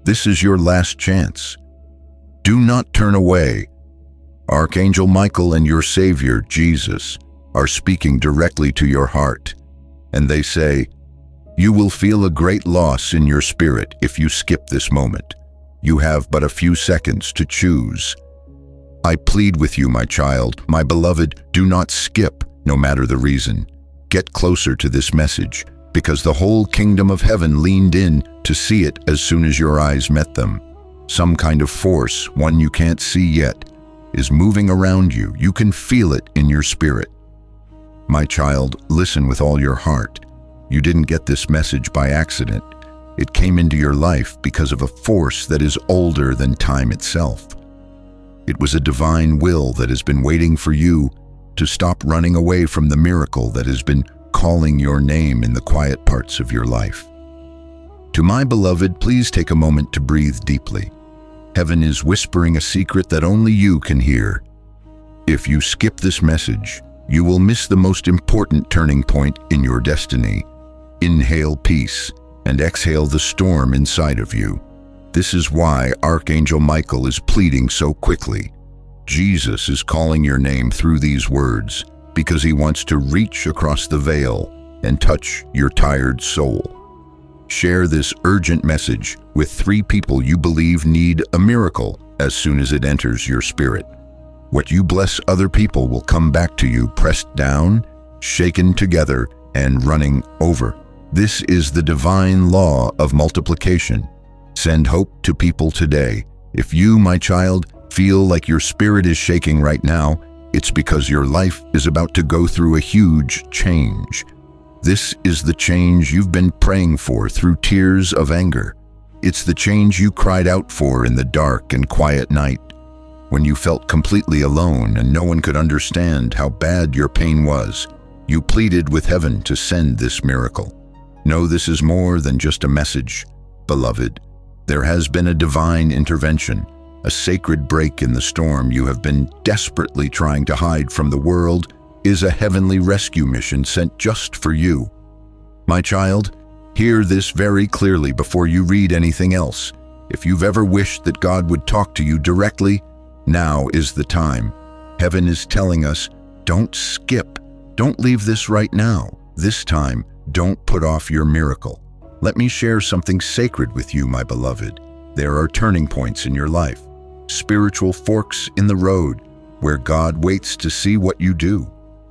This is your last chance. Do not turn away. Archangel Michael and your Savior, Jesus, are speaking directly to your heart, and they say, "You will feel a great loss in your spirit if you skip this moment. You have but a few seconds to choose. I plead with you, my child, my beloved, do not skip, no matter the reason. Get closer to this message, because the whole kingdom of heaven leaned in to see it as soon as your eyes met them. Some kind of force, one you can't see yet, is moving around you. You can feel it in your spirit. My child, listen with all your heart. You didn't get this message by accident. It came into your life because of a force that is older than time itself. It was a divine will that has been waiting for you to stop running away from the miracle that has been calling your name in the quiet parts of your life. To my beloved, please take a moment to breathe deeply. Heaven is whispering a secret that only you can hear. If you skip this message, you will miss the most important turning point in your destiny. Inhale peace and exhale the storm inside of you. This is why Archangel Michael is pleading so quickly. Jesus is calling your name through these words because he wants to reach across the veil and touch your tired soul. Share this urgent message with 3 people you believe need a miracle as soon as it enters your spirit. What you bless other people will come back to you pressed down, shaken together, and running over. This is the divine law of multiplication. Send hope to people today. If you, my child, feel like your spirit is shaking right now, it's because your life is about to go through a huge change. This is the change you've been praying for through tears of anger. It's the change you cried out for in the dark and quiet night, when you felt completely alone and no one could understand how bad your pain was. You pleaded with heaven to send this miracle. No, this is more than just a message, beloved. There has been a divine intervention, a sacred break in the storm you have been desperately trying to hide from the world is a heavenly rescue mission sent just for you. My child, hear this very clearly before you read anything else. If you've ever wished that God would talk to you directly, now is the time. Heaven is telling us, don't skip. Don't leave this right now. This time, don't put off your miracle. Let me share something sacred with you, my beloved. There are turning points in your life, spiritual forks in the road, where God waits to see what you do.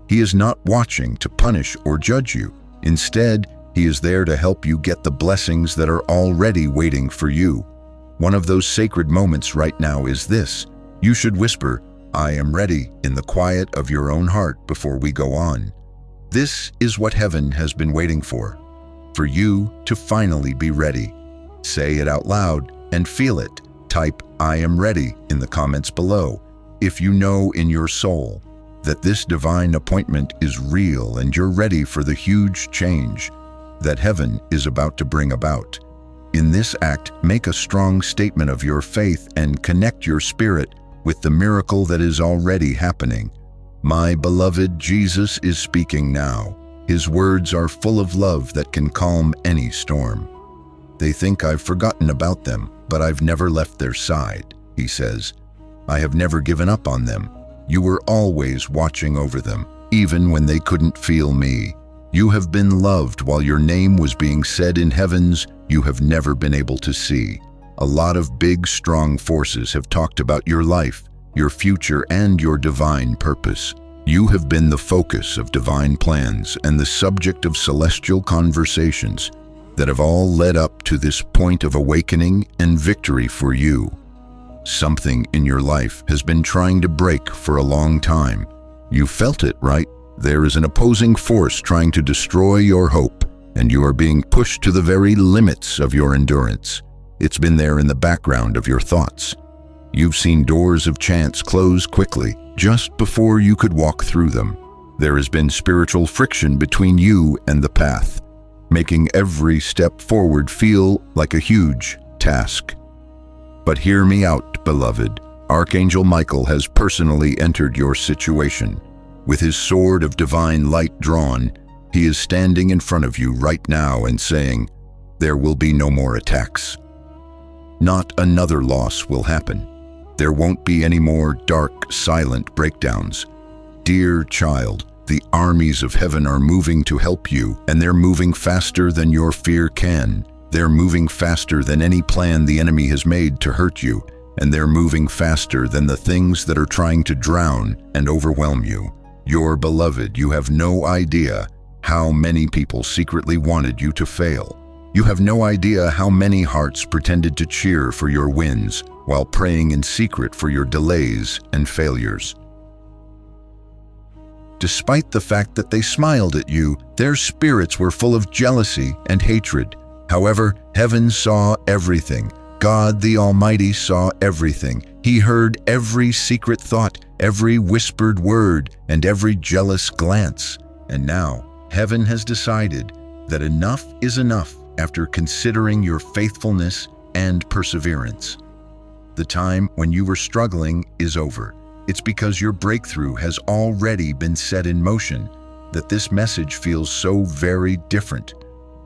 He is not watching to punish or judge you. Instead, he is there to help you get the blessings that are already waiting for you. One of those sacred moments right now is this. You should whisper, "I am ready," in the quiet of your own heart before we go on. This is what heaven has been waiting for you to finally be ready. Say it out loud and feel it. Type, "I am ready," in the comments below. If you know in your soul that this divine appointment is real and you're ready for the huge change that heaven is about to bring about. In this act, make a strong statement of your faith and connect your spirit with the miracle that is already happening. My beloved, Jesus is speaking now. His words are full of love that can calm any storm. They think I've forgotten about them, but I've never left their side, he says. I have never given up on them. You were always watching over them, even when they couldn't feel me. You have been loved while your name was being said in heavens you have never been able to see. A lot of big, strong forces have talked about your life, your future, and your divine purpose. You have been the focus of divine plans and the subject of celestial conversations that have all led up to this point of awakening and victory for you. Something in your life has been trying to break for a long time. You felt it, right? There is an opposing force trying to destroy your hope, and you are being pushed to the very limits of your endurance. It's been there in the background of your thoughts. You've seen doors of chance close quickly, just before you could walk through them. There has been spiritual friction between you and the path, making every step forward feel like a huge task. But hear me out, beloved. Archangel Michael has personally entered your situation. With his sword of divine light drawn, he is standing in front of you right now and saying, there will be no more attacks. Not another loss will happen. There won't be any more dark, silent breakdowns. Dear child, the armies of heaven are moving to help you, and they're moving faster than your fear can. They're moving faster than any plan the enemy has made to hurt you, and they're moving faster than the things that are trying to drown and overwhelm you. Your beloved, you have no idea how many people secretly wanted you to fail. You have no idea how many hearts pretended to cheer for your wins while praying in secret for your delays and failures. Despite the fact that they smiled at you, their spirits were full of jealousy and hatred. However, heaven saw everything. God the Almighty saw everything. He heard every secret thought, every whispered word, and every jealous glance. And now, heaven has decided that enough is enough after considering your faithfulness and perseverance. The time when you were struggling is over. It's because your breakthrough has already been set in motion that this message feels so very different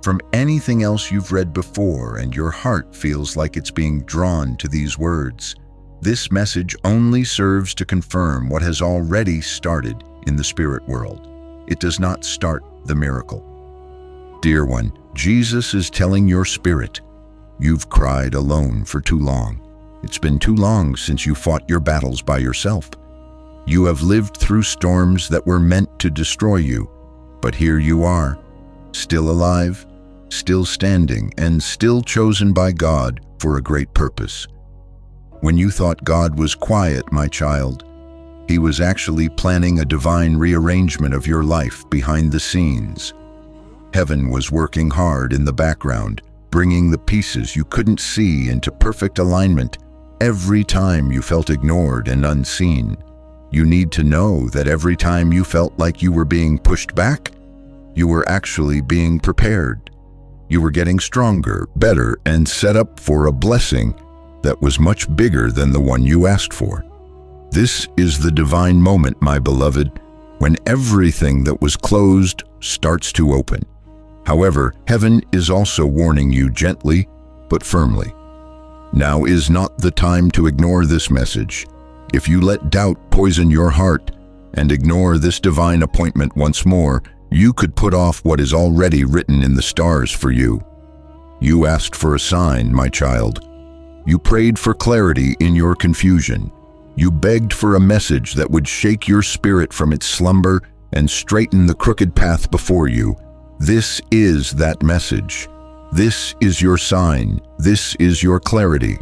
from anything else you've read before, and your heart feels like it's being drawn to these words. This message only serves to confirm what has already started in the spirit world. It does not start the miracle. Dear one, Jesus is telling your spirit, you've cried alone for too long. It's been too long since you fought your battles by yourself. You have lived through storms that were meant to destroy you, but here you are, still alive, still standing, and still chosen by God for a great purpose. When you thought God was quiet, my child, He was actually planning a divine rearrangement of your life behind the scenes. Heaven was working hard in the background, bringing the pieces you couldn't see into perfect alignment every time you felt ignored and unseen. You need to know that every time you felt like you were being pushed back, you were actually being prepared. You were getting stronger, better, and set up for a blessing that was much bigger than the one you asked for. This is the divine moment, my beloved, when everything that was closed starts to open. However, heaven is also warning you gently but firmly. Now is not the time to ignore this message. If you let doubt poison your heart and ignore this divine appointment once more, you could put off what is already written in the stars for you. You asked for a sign, my child. You prayed for clarity in your confusion. You begged for a message that would shake your spirit from its slumber and straighten the crooked path before you. This is that message. This is your sign. This is your clarity.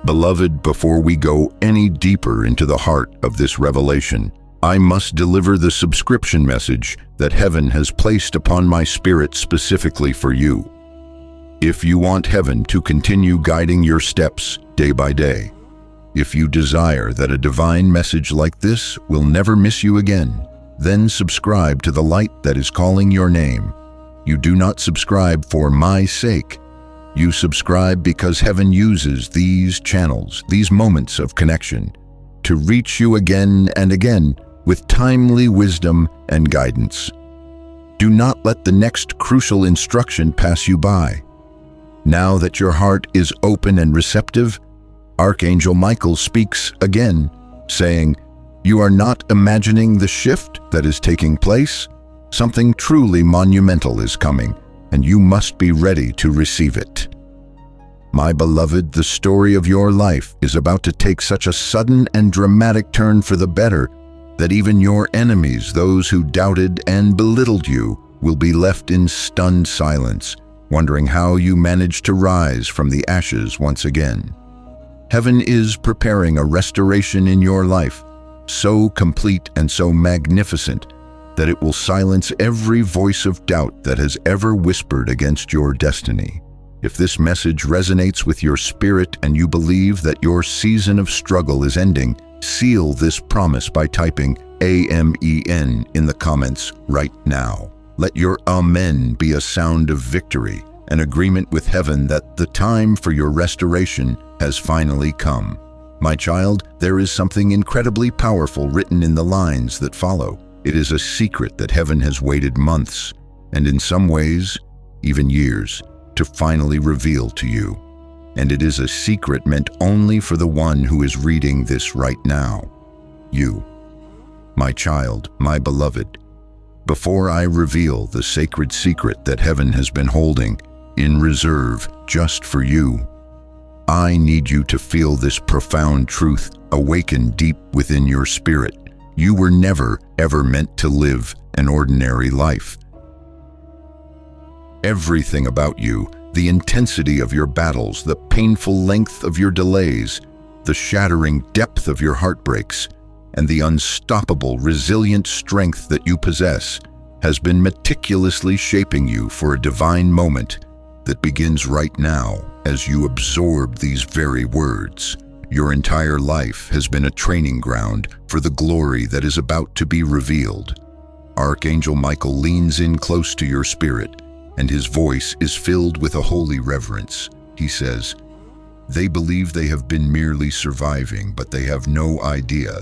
Beloved, before we go any deeper into the heart of this revelation, I must deliver the subscription message that heaven has placed upon my spirit specifically for you. If you want heaven to continue guiding your steps day by day, if you desire that a divine message like this will never miss you again, then subscribe to the light that is calling your name. You do not subscribe for my sake. You subscribe because heaven uses these channels, these moments of connection, to reach you again and again with timely wisdom and guidance. Do not let the next crucial instruction pass you by. Now that your heart is open and receptive, Archangel Michael speaks again, saying, "You are not imagining the shift that is taking place. Something truly monumental is coming, and you must be ready to receive it." My beloved, the story of your life is about to take such a sudden and dramatic turn for the better that even your enemies, those who doubted and belittled you, will be left in stunned silence, wondering how you managed to rise from the ashes once again. Heaven is preparing a restoration in your life, so complete and so magnificent that it will silence every voice of doubt that has ever whispered against your destiny. If this message resonates with your spirit and you believe that your season of struggle is ending, seal this promise by typing AMEN in the comments right now. Let your Amen be a sound of victory, an agreement with heaven that the time for your restoration has finally come. My child, there is something incredibly powerful written in the lines that follow. It is a secret that heaven has waited months, and in some ways, even years, to finally reveal to you. and it is a secret meant only for the one who is reading this right now. You, my child, my beloved. Before I reveal the sacred secret that heaven has been holding in reserve just for you, I need you to feel this profound truth awaken deep within your spirit. You were never, ever meant to live an ordinary life. Everything about you, the intensity of your battles, the painful length of your delays, the shattering depth of your heartbreaks, and the unstoppable, resilient strength that you possess, has been meticulously shaping you for a divine moment that begins right now as you absorb these very words. Your entire life has been a training ground for the glory that is about to be revealed. Archangel Michael leans in close to your spirit, and his voice is filled with a holy reverence. He says, "They believe they have been merely surviving, but they have no idea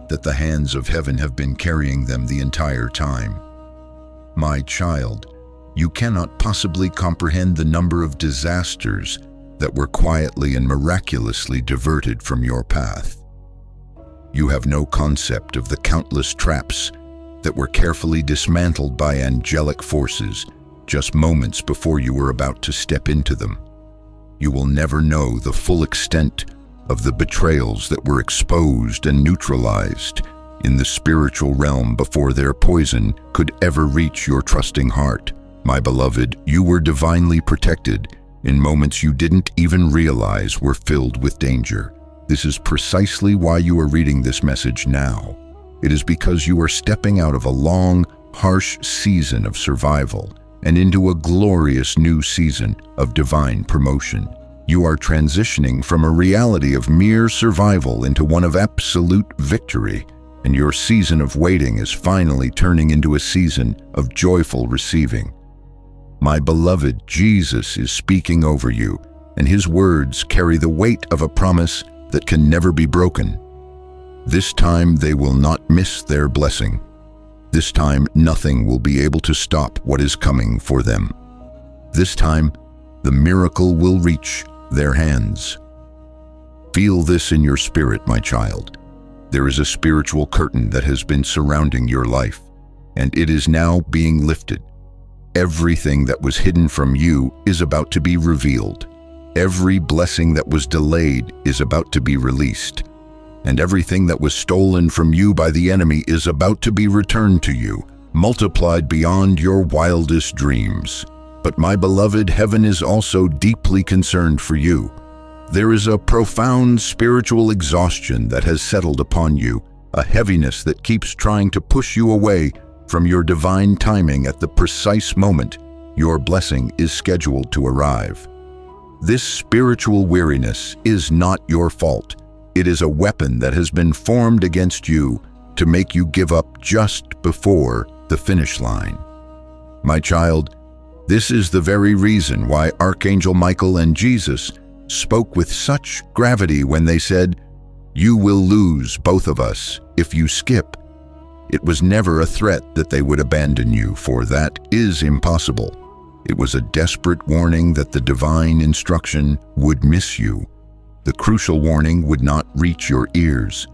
that the hands of heaven have been carrying them the entire time. My child, you cannot possibly comprehend the number of disasters that were quietly and miraculously diverted from your path. You have no concept of the countless traps that were carefully dismantled by angelic forces just moments before you were about to step into them. You will never know the full extent of the betrayals that were exposed and neutralized in the spiritual realm before their poison could ever reach your trusting heart. My beloved, you were divinely protected in moments you didn't even realize were filled with danger. This is precisely why you are reading this message now. It is because you are stepping out of a long, harsh season of survival and into a glorious new season of divine promotion. You are transitioning from a reality of mere survival into one of absolute victory, and your season of waiting is finally turning into a season of joyful receiving. My beloved, Jesus is speaking over you, and his words carry the weight of a promise that can never be broken. This time they will not miss their blessing. This time nothing will be able to stop what is coming for them. This time the miracle will reach their hands. Feel this in your spirit, my child. There is a spiritual curtain that has been surrounding your life, and it is now being lifted. Everything that was hidden from you is about to be revealed. Every blessing that was delayed is about to be released. And everything that was stolen from you by the enemy is about to be returned to you, multiplied beyond your wildest dreams. But my beloved, heaven is also deeply concerned for you. There is a profound spiritual exhaustion that has settled upon you, a heaviness that keeps trying to push you away from your divine timing at the precise moment your blessing is scheduled to arrive. This spiritual weariness is not your fault. It is a weapon that has been formed against you to make you give up just before the finish line. My child, this is the very reason why Archangel Michael and Jesus spoke with such gravity when they said, "You will lose both of us if you skip." It was never a threat that they would abandon you, for that is impossible. It was a desperate warning that the divine instruction would miss you. The crucial warning would not reach your ears.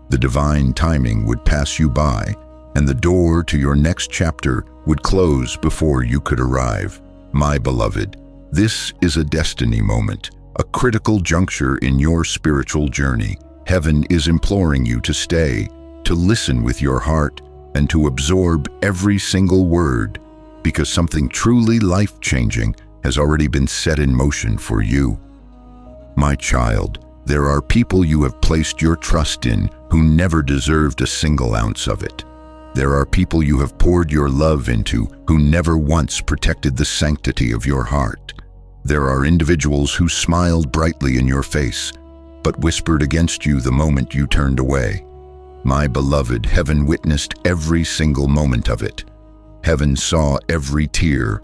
The divine timing would pass you by, and the door to your next chapter would close before you could arrive. My beloved, this is a destiny moment, a critical juncture in your spiritual journey. Heaven is imploring you to stay, to listen with your heart, and to absorb every single word, because something truly life-changing has already been set in motion for you. My child, there are people you have placed your trust in who never deserved a single ounce of it. There are people you have poured your love into who never once protected the sanctity of your heart. There are individuals who smiled brightly in your face, but whispered against you the moment you turned away. My beloved, heaven witnessed every single moment of it. Heaven saw every tear,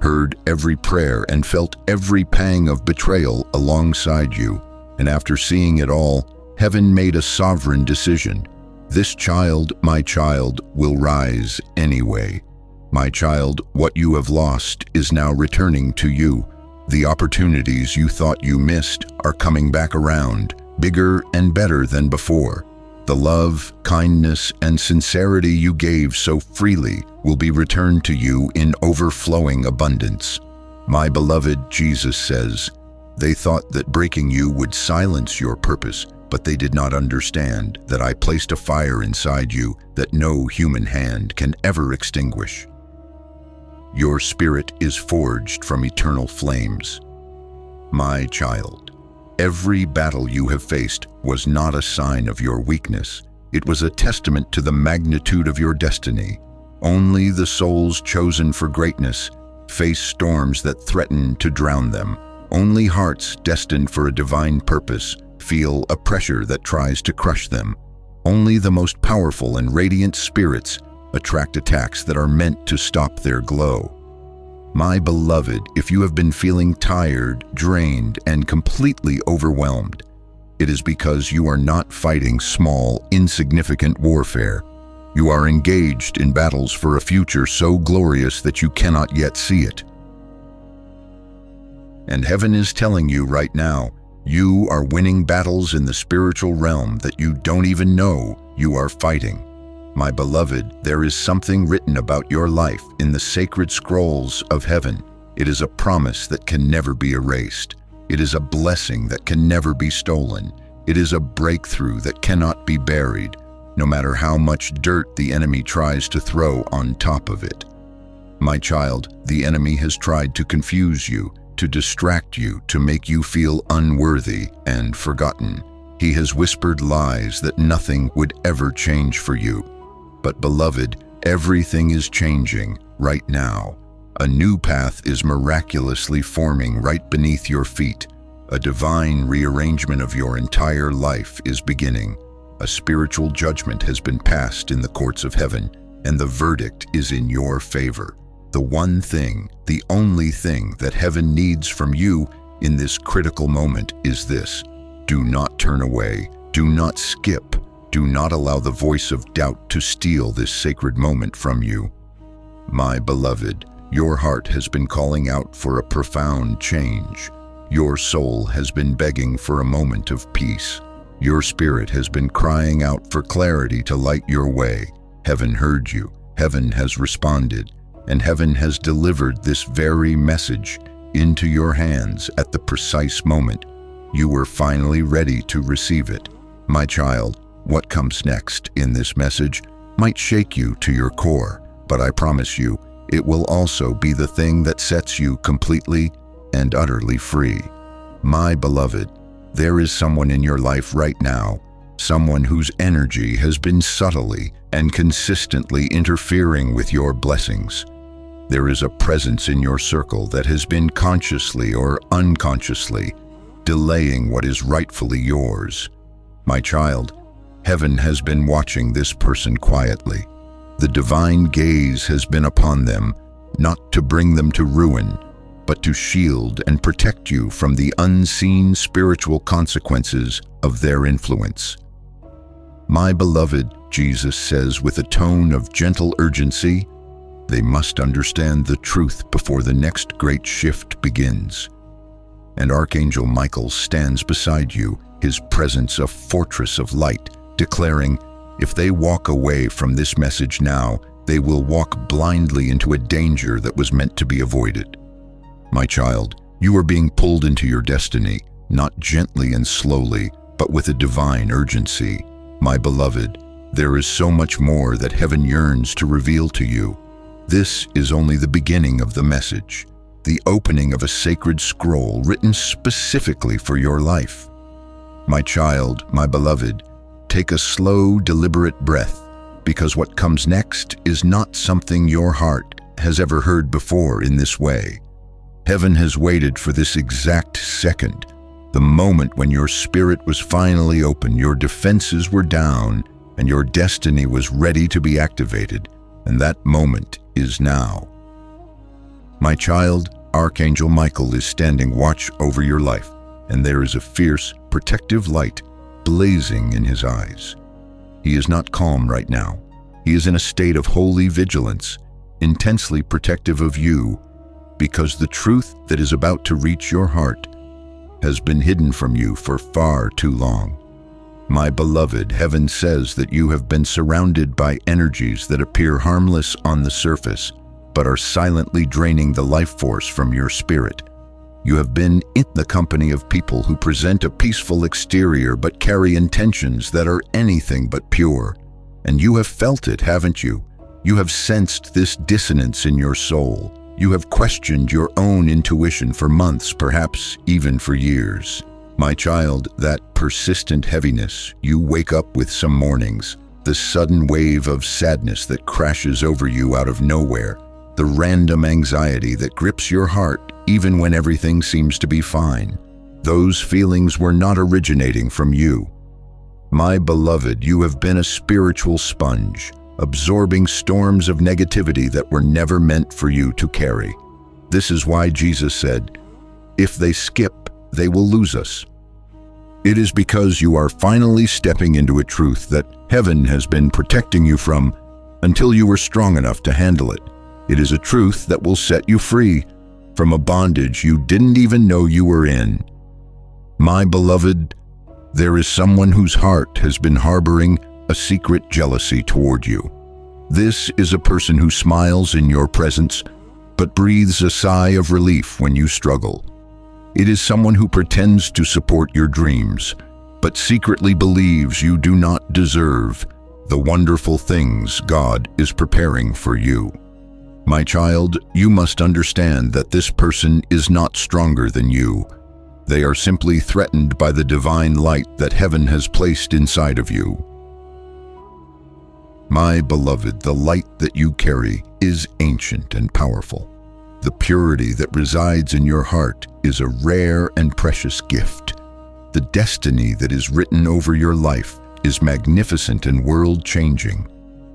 heard every prayer, and felt every pang of betrayal alongside you. And after seeing it all, heaven made a sovereign decision. This child, my child, will rise anyway. My child, what you have lost is now returning to you. The opportunities you thought you missed are coming back around, bigger and better than before. The love, kindness, and sincerity you gave so freely will be returned to you in overflowing abundance. My beloved, Jesus says, they thought that breaking you would silence your purpose, but they did not understand that I placed a fire inside you that no human hand can ever extinguish. Your spirit is forged from eternal flames. My child, every battle you have faced was not a sign of your weakness. It was a testament to the magnitude of your destiny. Only the souls chosen for greatness face storms that threaten to drown them. Only hearts destined for a divine purpose feel a pressure that tries to crush them. Only the most powerful and radiant spirits attract attacks that are meant to stop their glow. My beloved, if you have been feeling tired, drained, and completely overwhelmed, it is because you are not fighting small, insignificant warfare. You are engaged in battles for a future so glorious that you cannot yet see it. And heaven is telling you right now, you are winning battles in the spiritual realm that you don't even know you are fighting. My beloved, there is something written about your life in the sacred scrolls of heaven. It is a promise that can never be erased. It is a blessing that can never be stolen. It is a breakthrough that cannot be buried, no matter how much dirt the enemy tries to throw on top of it. My child, the enemy has tried to confuse you, to distract you, to make you feel unworthy and forgotten. He has whispered lies that nothing would ever change for you. But beloved, everything is changing right now. A new path is miraculously forming right beneath your feet. A divine rearrangement of your entire life is beginning. A spiritual judgment has been passed in the courts of heaven, and the verdict is in your favor. The one thing, the only thing that heaven needs from you in this critical moment is this: do not turn away, do not skip, do not allow the voice of doubt to steal this sacred moment from you. My beloved, your heart has been calling out for a profound change. Your soul has been begging for a moment of peace. Your spirit has been crying out for clarity to light your way. Heaven heard you, heaven has responded, and heaven has delivered this very message into your hands at the precise moment you were finally ready to receive it. My child, what comes next in this message might shake you to your core, but I promise you, it will also be the thing that sets you completely and utterly free. My beloved, there is someone in your life right now, someone whose energy has been subtly and consistently interfering with your blessings. There is a presence in your circle that has been consciously or unconsciously delaying what is rightfully yours. My child, heaven has been watching this person quietly. The divine gaze has been upon them, not to bring them to ruin, but to shield and protect you from the unseen spiritual consequences of their influence. My beloved, Jesus says with a tone of gentle urgency, they must understand the truth before the next great shift begins. And Archangel Michael stands beside you, his presence a fortress of light, declaring, if they walk away from this message now, they will walk blindly into a danger that was meant to be avoided. My child, you are being pulled into your destiny, not gently and slowly, but with a divine urgency. My beloved, there is so much more that heaven yearns to reveal to you. This is only the beginning of the message, the opening of a sacred scroll written specifically for your life. My child, my beloved, take a slow, deliberate breath, because what comes next is not something your heart has ever heard before in this way. Heaven has waited for this exact second, the moment when your spirit was finally open, your defenses were down, and your destiny was ready to be activated, and that moment is now. My child, Archangel Michael is standing watch over your life, and there is a fierce, protective light blazing in his eyes. He is not calm right now. He is in a state of holy vigilance, intensely protective of you because the truth that is about to reach your heart has been hidden from you for far too long. My beloved, heaven says that you have been surrounded by energies that appear harmless on the surface, but are silently draining the life force from your spirit. You have been in the company of people who present a peaceful exterior but carry intentions that are anything but pure. And you have felt it, haven't you? You have sensed this dissonance in your soul. You have questioned your own intuition for months, perhaps even for years. My child, that persistent heaviness you wake up with some mornings, the sudden wave of sadness that crashes over you out of nowhere, the random anxiety that grips your heart even when everything seems to be fine. Those feelings were not originating from you. My beloved, you have been a spiritual sponge, absorbing storms of negativity that were never meant for you to carry. This is why Jesus said, "If they skip, they will lose us." It is because you are finally stepping into a truth that heaven has been protecting you from until you were strong enough to handle it. It is a truth that will set you free from a bondage you didn't even know you were in. My beloved, there is someone whose heart has been harboring a secret jealousy toward you. This is a person who smiles in your presence, but breathes a sigh of relief when you struggle. It is someone who pretends to support your dreams, but secretly believes you do not deserve the wonderful things God is preparing for you. My child, you must understand that this person is not stronger than you. They are simply threatened by the divine light that heaven has placed inside of you. My beloved, the light that you carry is ancient and powerful. The purity that resides in your heart is a rare and precious gift. The destiny that is written over your life is magnificent and world-changing.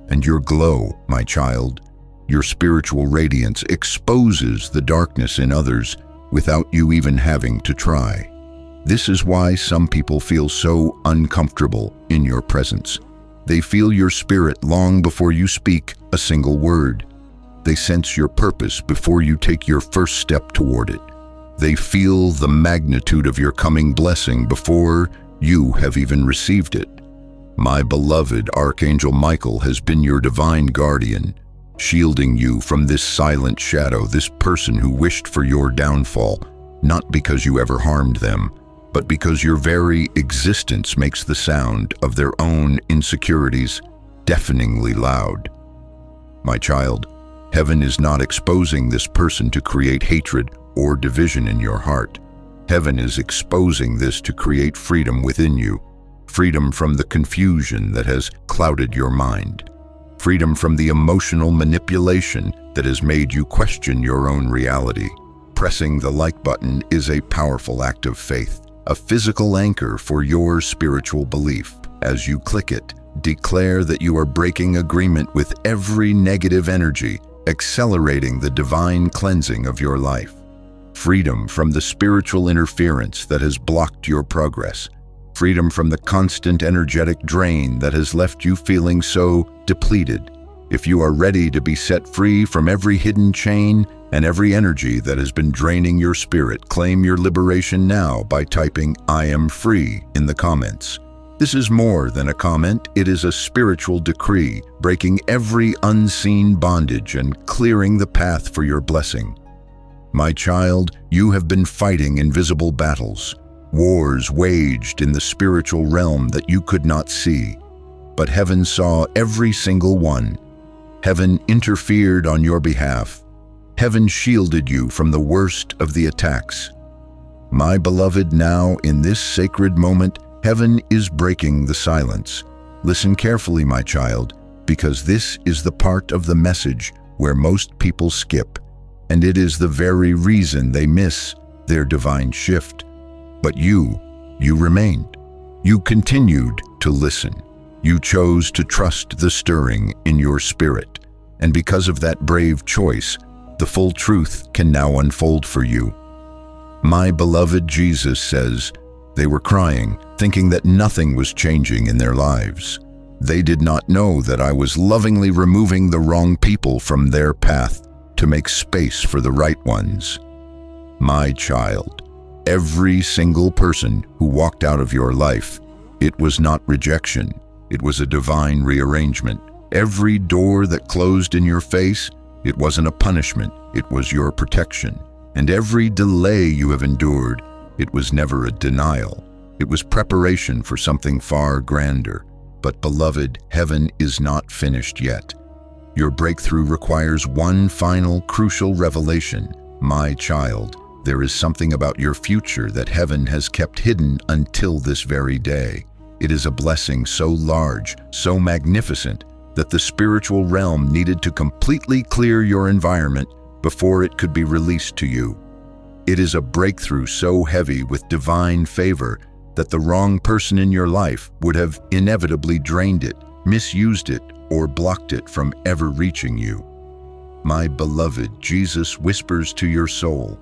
And your glow, my child, your spiritual radiance exposes the darkness in others without you even having to try. This is why some people feel so uncomfortable in your presence. They feel your spirit long before you speak a single word. They sense your purpose before you take your first step toward it. They feel the magnitude of your coming blessing before you have even received it. My beloved Archangel Michael has been your divine guardian, shielding you from this silent shadow, this person who wished for your downfall, not because you ever harmed them, but because your very existence makes the sound of their own insecurities deafeningly loud. My child, heaven is not exposing this person to create hatred or division in your heart. Heaven is exposing this to create freedom within you, freedom from the confusion that has clouded your mind, freedom from the emotional manipulation that has made you question your own reality. Pressing the like button is a powerful act of faith, a physical anchor for your spiritual belief. As you click it, declare that you are breaking agreement with every negative energy, accelerating the divine cleansing of your life. Freedom from the spiritual interference that has blocked your progress. Freedom from the constant energetic drain that has left you feeling so depleted. If you are ready to be set free from every hidden chain and every energy that has been draining your spirit, claim your liberation now by typing "I am free" in the comments. This is more than a comment, it is a spiritual decree, breaking every unseen bondage and clearing the path for your blessing. My child, you have been fighting invisible battles, wars waged in the spiritual realm that you could not see. But heaven saw every single one. Heaven interfered on your behalf. Heaven shielded you from the worst of the attacks. My beloved, now in this sacred moment, heaven is breaking the silence. Listen carefully, my child, because this is the part of the message where most people skip, and it is the very reason they miss their divine shift. But you remained. You continued to listen. You chose to trust the stirring in your spirit. And because of that brave choice, the full truth can now unfold for you. My beloved, Jesus says, they were crying, thinking that nothing was changing in their lives. They did not know that I was lovingly removing the wrong people from their path to make space for the right ones. My child, every single person who walked out of your life, it was not rejection, it was a divine rearrangement. Every door that closed in your face, it wasn't a punishment, it was your protection. And every delay you have endured, it was never a denial. It was preparation for something far grander. But beloved, heaven is not finished yet. Your breakthrough requires one final crucial revelation. My child, there is something about your future that heaven has kept hidden until this very day. It is a blessing so large, so magnificent, that the spiritual realm needed to completely clear your environment before it could be released to you. It is a breakthrough so heavy with divine favor that the wrong person in your life would have inevitably drained it, misused it, or blocked it from ever reaching you. My beloved, Jesus whispers to your soul,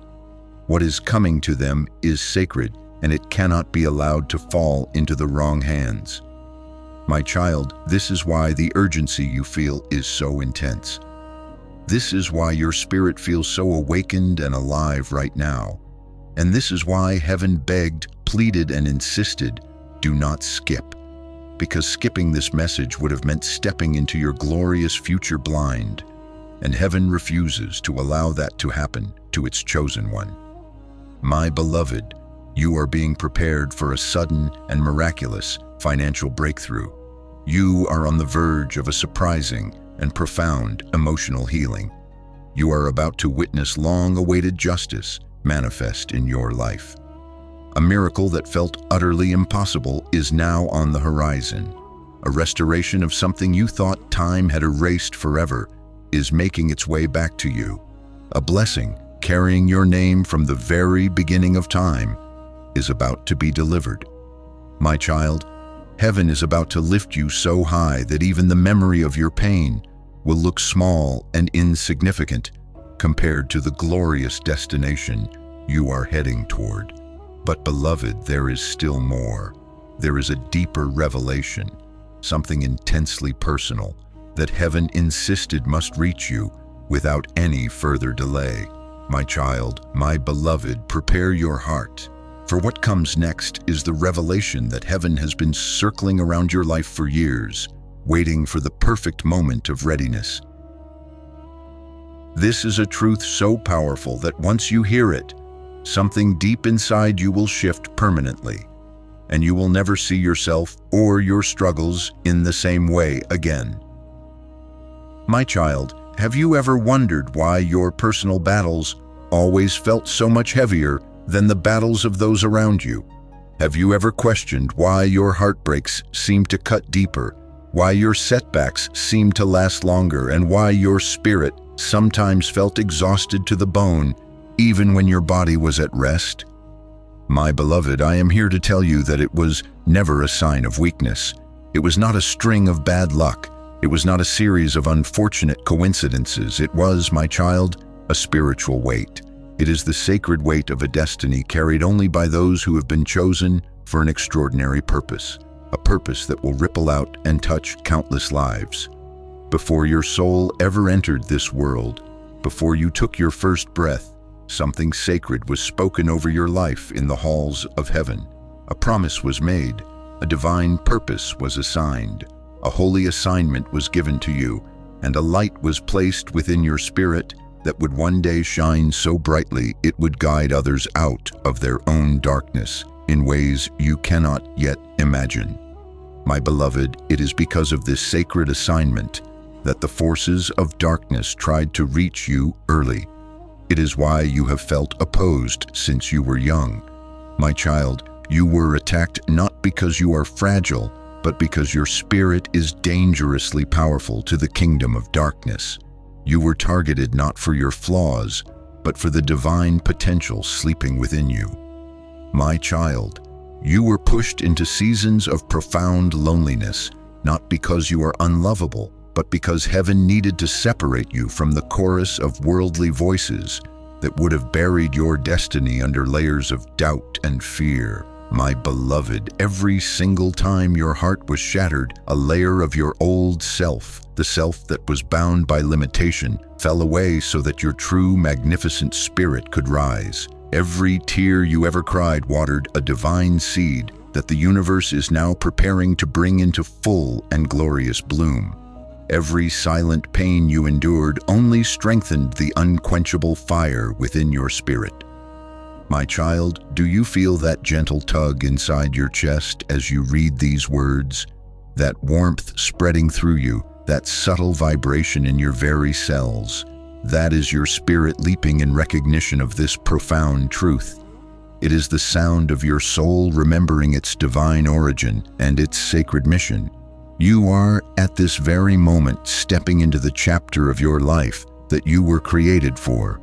what is coming to them is sacred, and it cannot be allowed to fall into the wrong hands. My child, this is why the urgency you feel is so intense. This is why your spirit feels so awakened and alive right now. And this is why heaven begged, pleaded, and insisted, do not skip. Because skipping this message would have meant stepping into your glorious future blind. And heaven refuses to allow that to happen to its chosen one. My beloved, you are being prepared for a sudden and miraculous financial breakthrough. You are on the verge of a surprising and profound emotional healing. You are about to witness long-awaited justice manifest in your life. A miracle that felt utterly impossible is now on the horizon. A restoration of something you thought time had erased forever is making its way back to you. A blessing carrying your name from the very beginning of time is about to be delivered. My child, heaven is about to lift you so high that even the memory of your pain will look small and insignificant compared to the glorious destination you are heading toward. But beloved, there is still more. There is a deeper revelation, something intensely personal, that heaven insisted must reach you without any further delay. My child, my beloved, prepare your heart. For what comes next is the revelation that heaven has been circling around your life for years, waiting for the perfect moment of readiness. This is a truth so powerful that once you hear it, something deep inside you will shift permanently, and you will never see yourself or your struggles in the same way again. My child, have you ever wondered why your personal battles always felt so much heavier than the battles of those around you? Have you ever questioned why your heartbreaks seem to cut deeper, why your setbacks seem to last longer, and why your spirit sometimes felt exhausted to the bone, even when your body was at rest? My beloved, I am here to tell you that it was never a sign of weakness. It was not a string of bad luck. It was not a series of unfortunate coincidences. It was, my child, a spiritual weight. It is the sacred weight of a destiny carried only by those who have been chosen for an extraordinary purpose, a purpose that will ripple out and touch countless lives. Before your soul ever entered this world, before you took your first breath, something sacred was spoken over your life in the halls of heaven. A promise was made, a divine purpose was assigned, a holy assignment was given to you, and a light was placed within your spirit that would one day shine so brightly it would guide others out of their own darkness in ways you cannot yet imagine. My beloved, it is because of this sacred assignment that the forces of darkness tried to reach you early. It is why you have felt opposed since you were young. My child, you were attacked not because you are fragile, but because your spirit is dangerously powerful to the kingdom of darkness. You were targeted not for your flaws, but for the divine potential sleeping within you. My child, you were pushed into seasons of profound loneliness, not because you are unlovable, but because heaven needed to separate you from the chorus of worldly voices that would have buried your destiny under layers of doubt and fear. My beloved, every single time your heart was shattered, a layer of your old self, the self that was bound by limitation, fell away so that your true, magnificent spirit could rise. Every tear you ever cried watered a divine seed that the universe is now preparing to bring into full and glorious bloom. Every silent pain you endured only strengthened the unquenchable fire within your spirit. My child, do you feel that gentle tug inside your chest as you read these words? That warmth spreading through you, that subtle vibration in your very cells. That is your spirit leaping in recognition of this profound truth. It is the sound of your soul remembering its divine origin and its sacred mission. You are, at this very moment, stepping into the chapter of your life that you were created for.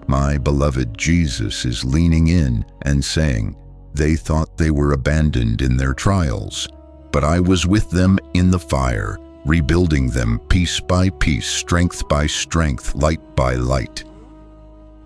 My beloved, Jesus is leaning in and saying, "They thought they were abandoned in their trials, but I was with them in the fire, rebuilding them piece by piece, strength by strength, light by light."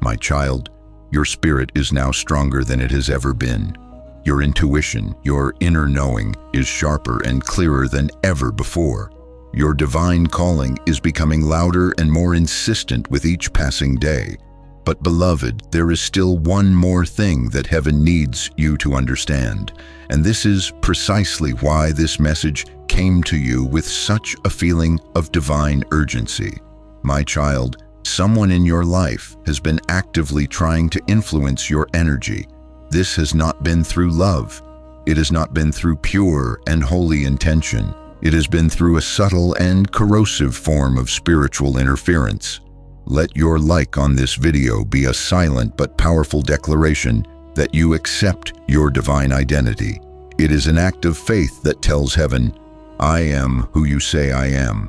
My child, your spirit is now stronger than it has ever been. Your intuition, your inner knowing, is sharper and clearer than ever before. Your divine calling is becoming louder and more insistent with each passing day. But beloved, there is still one more thing that heaven needs you to understand, and this is precisely why this message came to you with such a feeling of divine urgency. My child, someone in your life has been actively trying to influence your energy. This has not been through love. It has not been through pure and holy intention. It has been through a subtle and corrosive form of spiritual interference. Let your like on this video be a silent but powerful declaration that you accept your divine identity. It is an act of faith that tells heaven, "I am who you say I am,"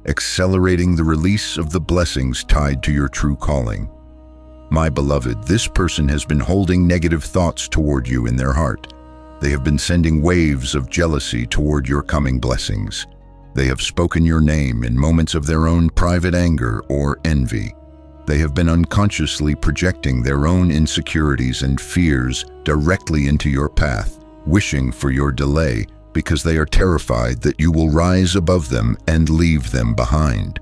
accelerating the release of the blessings tied to your true calling. My beloved, this person has been holding negative thoughts toward you in their heart. They have been sending waves of jealousy toward your coming blessings. They have spoken your name in moments of their own private anger or envy. They have been unconsciously projecting their own insecurities and fears directly into your path, wishing for your delay because they are terrified that you will rise above them and leave them behind.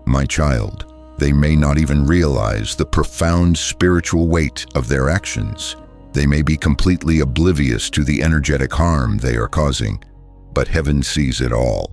My child, they may not even realize the profound spiritual weight of their actions. They may be completely oblivious to the energetic harm they are causing, but heaven sees it all.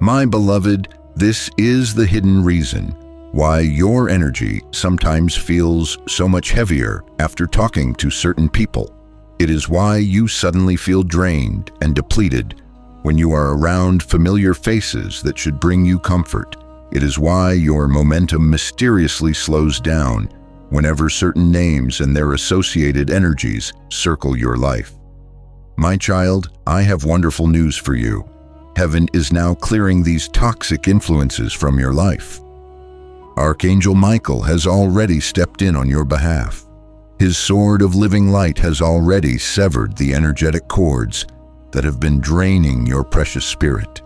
My beloved, this is the hidden reason why your energy sometimes feels so much heavier after talking to certain people. It is why you suddenly feel drained and depleted when you are around familiar faces that should bring you comfort. It is why your momentum mysteriously slows down whenever certain names and their associated energies circle your life. My child, I have wonderful news for you. Heaven is now clearing these toxic influences from your life. Archangel Michael has already stepped in on your behalf. His sword of living light has already severed the energetic cords that have been draining your precious spirit.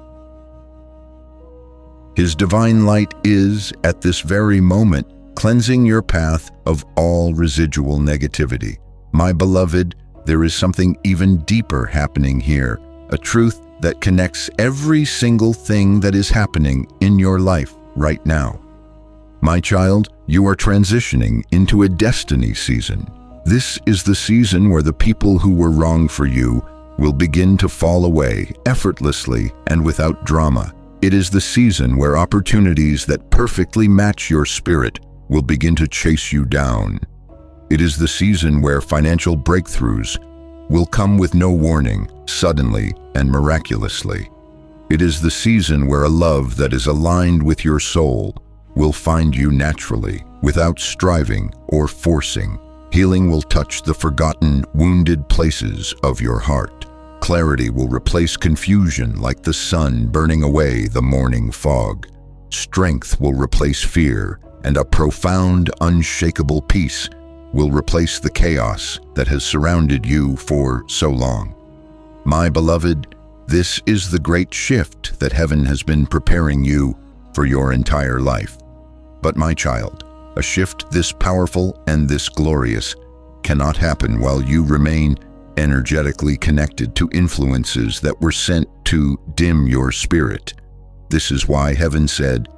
His divine light is, at this very moment, cleansing your path of all residual negativity. My beloved, there is something even deeper happening here, a truth that connects every single thing that is happening in your life right now. My child, you are transitioning into a destiny season. This is the season where the people who were wrong for you will begin to fall away effortlessly and without drama. It is the season where opportunities that perfectly match your spirit will begin to chase you down. It is the season where financial breakthroughs will come with no warning, suddenly and miraculously. It is the season where a love that is aligned with your soul will find you naturally, without striving or forcing. Healing will touch the forgotten, wounded places of your heart. Clarity will replace confusion like the sun burning away the morning fog. Strength will replace fear, and a profound, unshakable peace will replace the chaos that has surrounded you for so long. My beloved, this is the great shift that heaven has been preparing you for your entire life. But my child, a shift this powerful and this glorious cannot happen while you remain energetically connected to influences that were sent to dim your spirit. This is why heaven said,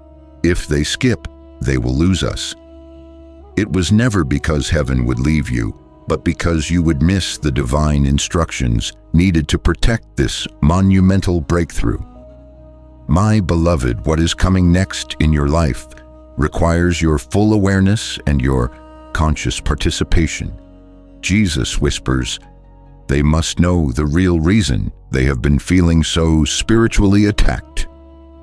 "If they skip, they will lose us." It was never because heaven would leave you, but because you would miss the divine instructions needed to protect this monumental breakthrough. My beloved, what is coming next in your life requires your full awareness and your conscious participation. Jesus whispers, they must know the real reason they have been feeling so spiritually attacked.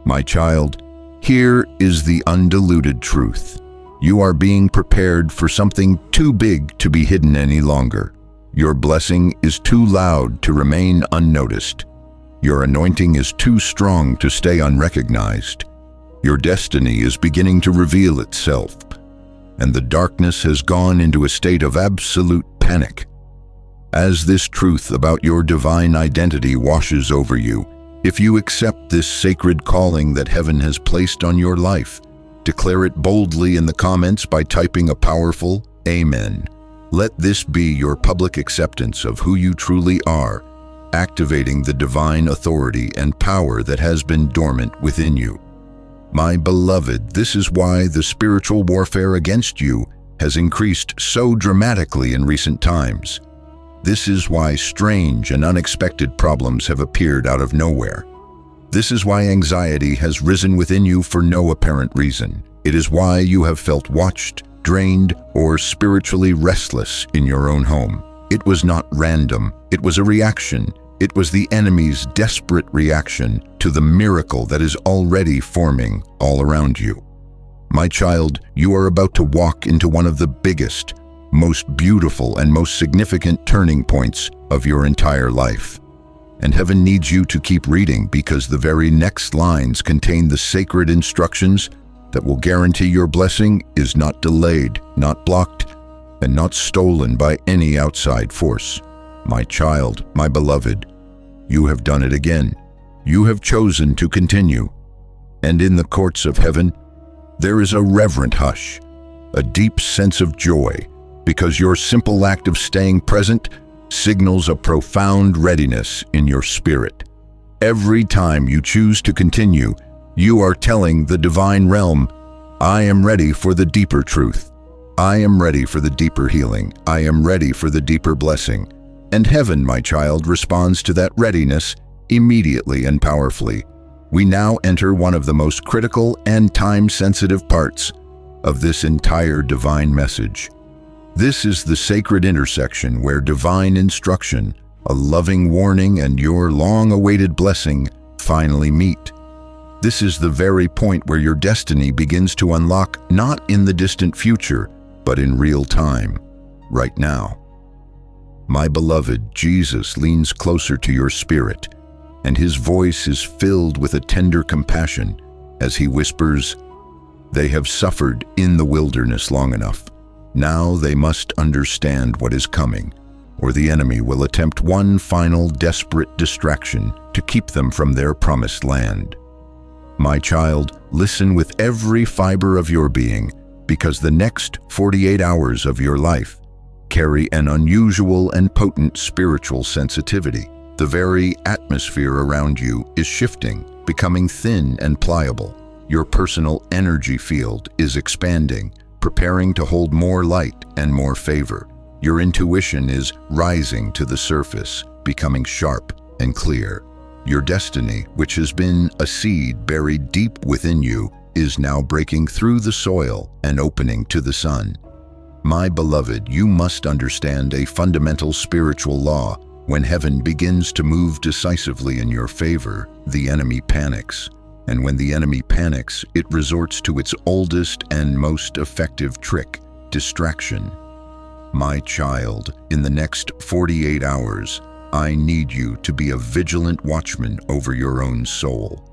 My child, here is the undiluted truth. You are being prepared for something too big to be hidden any longer. Your blessing is too loud to remain unnoticed. Your anointing is too strong to stay unrecognized. Your destiny is beginning to reveal itself, and the darkness has gone into a state of absolute panic. As this truth about your divine identity washes over you, if you accept this sacred calling that heaven has placed on your life, declare it boldly in the comments by typing a powerful Amen. Let this be your public acceptance of who you truly are, activating the divine authority and power that has been dormant within you. My beloved, this is why the spiritual warfare against you has increased so dramatically in recent times. This is why strange and unexpected problems have appeared out of nowhere. This is why anxiety has risen within you for no apparent reason. It is why you have felt watched, drained, or spiritually restless in your own home. It was not random. It was a reaction. It was the enemy's desperate reaction to the miracle that is already forming all around you. My child, you are about to walk into one of the biggest, most beautiful, and most significant turning points of your entire life. And heaven needs you to keep reading because the very next lines contain the sacred instructions that will guarantee your blessing is not delayed, not blocked, and not stolen by any outside force. My child, my beloved, you have done it again. You have chosen to continue. And in the courts of heaven, there is a reverent hush, a deep sense of joy, because your simple act of staying present signals a profound readiness in your spirit. Every time you choose to continue, you are telling the divine realm, I am ready for the deeper truth. I am ready for the deeper healing. I am ready for the deeper blessing. And heaven, my child, responds to that readiness immediately and powerfully. We now enter one of the most critical and time-sensitive parts of this entire divine message. This is the sacred intersection where divine instruction, a loving warning, and your long-awaited blessing finally meet. This is the very point where your destiny begins to unlock, not in the distant future, but in real time, right now. My beloved, Jesus leans closer to your spirit, and his voice is filled with a tender compassion as he whispers, they have suffered in the wilderness long enough. Now they must understand what is coming, or the enemy will attempt one final desperate distraction to keep them from their promised land. My child, listen with every fiber of your being, because the next 48 hours of your life carry an unusual and potent spiritual sensitivity. The very atmosphere around you is shifting, becoming thin and pliable. Your personal energy field is expanding, preparing to hold more light and more favor. Your intuition is rising to the surface, becoming sharp and clear. Your destiny, which has been a seed buried deep within you, is now breaking through the soil and opening to the sun. My beloved, you must understand a fundamental spiritual law. When heaven begins to move decisively in your favor, the enemy panics. And when the enemy panics, it resorts to its oldest and most effective trick, distraction. My child, in the next 48 hours, I need you to be a vigilant watchman over your own soul.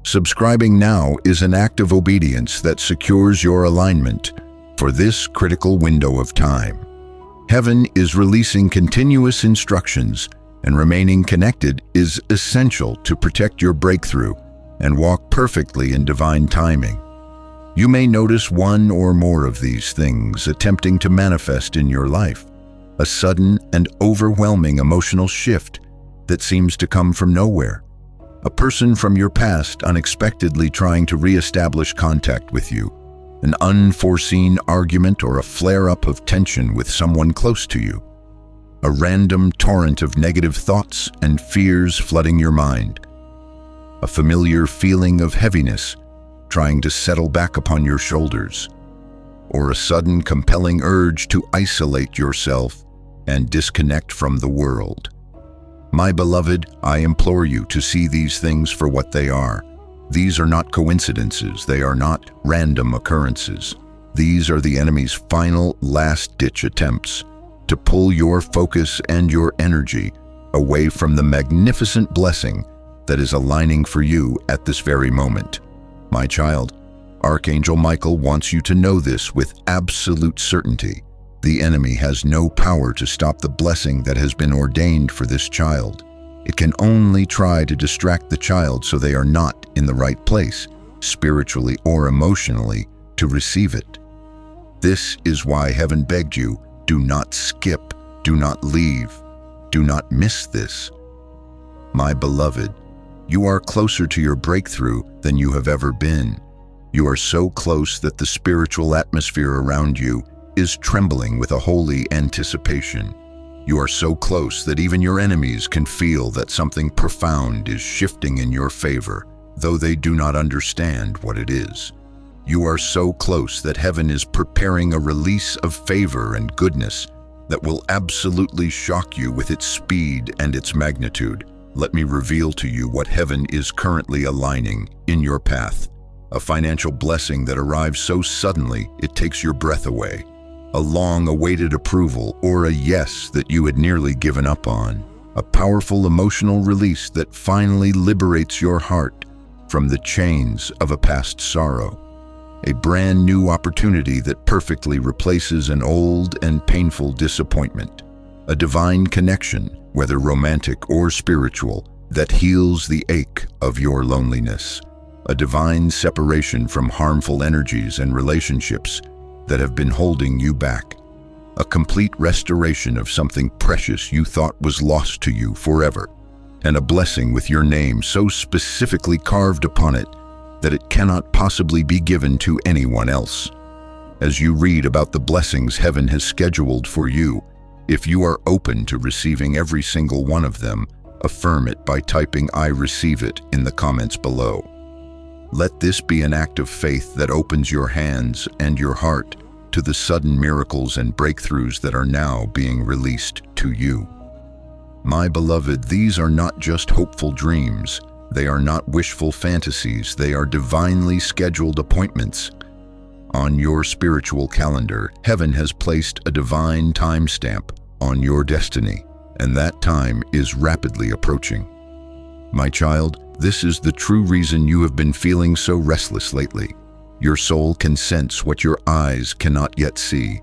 Subscribing now is an act of obedience that secures your alignment for this critical window of time. Heaven is releasing continuous instructions, and remaining connected is essential to protect your breakthrough and walk perfectly in divine timing. You may notice one or more of these things attempting to manifest in your life. a sudden and overwhelming emotional shift that seems to come from nowhere. A person from your past unexpectedly trying to re-establish contact with you, an unforeseen argument or a flare-up of tension with someone close to you, a random torrent of negative thoughts and fears flooding your mind, a familiar feeling of heaviness trying to settle back upon your shoulders, or a sudden compelling urge to isolate yourself and disconnect from the world. My beloved, I implore you to see these things for what they are. These are not coincidences. They are not random occurrences. These are the enemy's final, last-ditch attempts to pull your focus and your energy away from the magnificent blessing that is aligning for you at this very moment. My child, Archangel Michael wants you to know this with absolute certainty. The enemy has no power to stop the blessing that has been ordained for this child. It can only try to distract the child so they are not in the right place, spiritually or emotionally, to receive it. This is why heaven begged you, do not skip, do not leave, do not miss this. My beloved, you are closer to your breakthrough than you have ever been. You are so close that the spiritual atmosphere around you is trembling with a holy anticipation. You are so close that even your enemies can feel that something profound is shifting in your favor, though they do not understand what it is. You are so close that heaven is preparing a release of favor and goodness that will absolutely shock you with its speed and its magnitude. Let me reveal to you what heaven is currently aligning in your path. A financial blessing that arrives so suddenly it takes your breath away. A long-awaited approval or a yes that you had nearly given up on. A powerful emotional release that finally liberates your heart from the chains of a past sorrow. A brand new opportunity that perfectly replaces an old and painful disappointment. A divine connection, whether romantic or spiritual, that heals the ache of your loneliness. A divine separation from harmful energies and relationships that have been holding you back. A complete restoration of something precious you thought was lost to you forever. And a blessing with your name so specifically carved upon it that it cannot possibly be given to anyone else. As you read about the blessings heaven has scheduled for you, if you are open to receiving every single one of them, affirm it by typing "I receive it" in the comments below. Let this be an act of faith that opens your hands and your heart to the sudden miracles and breakthroughs that are now being released to you. My beloved, these are not just hopeful dreams. They are not wishful fantasies. They are divinely scheduled appointments. On your spiritual calendar, heaven has placed a divine timestamp on your destiny, and that time is rapidly approaching. My child, this is the true reason you have been feeling so restless lately. Your soul can sense what your eyes cannot yet see.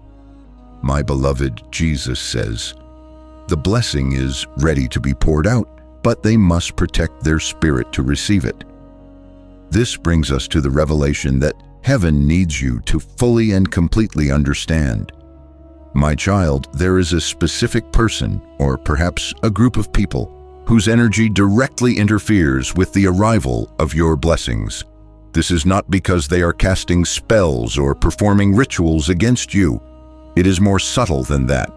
My beloved, Jesus says, the blessing is ready to be poured out, but they must protect their spirit to receive it. This brings us to the revelation that heaven needs you to fully and completely understand. My child, there is a specific person, or perhaps a group of people, whose energy directly interferes with the arrival of your blessings. This is not because they are casting spells or performing rituals against you. It is more subtle than that.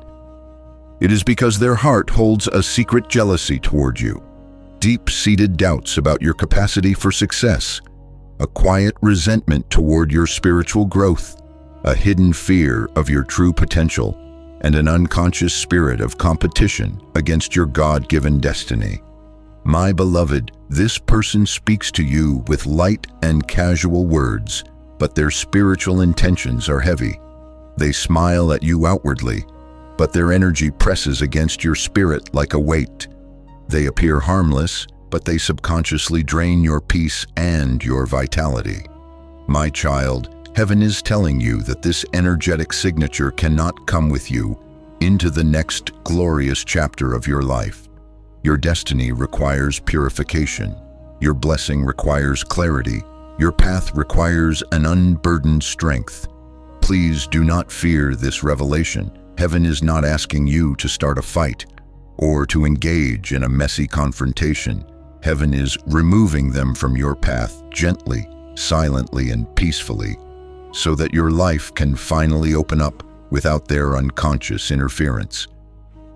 It is because their heart holds a secret jealousy toward you, deep-seated doubts about your capacity for success, a quiet resentment toward your spiritual growth, a hidden fear of your true potential, and an unconscious spirit of competition against your God-given destiny. My beloved, this person speaks to you with light and casual words, but their spiritual intentions are heavy. They smile at you outwardly, but their energy presses against your spirit like a weight. They appear harmless, but they subconsciously drain your peace and your vitality. My child, heaven is telling you that this energetic signature cannot come with you into the next glorious chapter of your life. Your destiny requires purification. Your blessing requires clarity. Your path requires an unburdened strength. Please do not fear this revelation. Heaven is not asking you to start a fight or to engage in a messy confrontation. Heaven is removing them from your path gently, silently, and peacefully, so that your life can finally open up without their unconscious interference.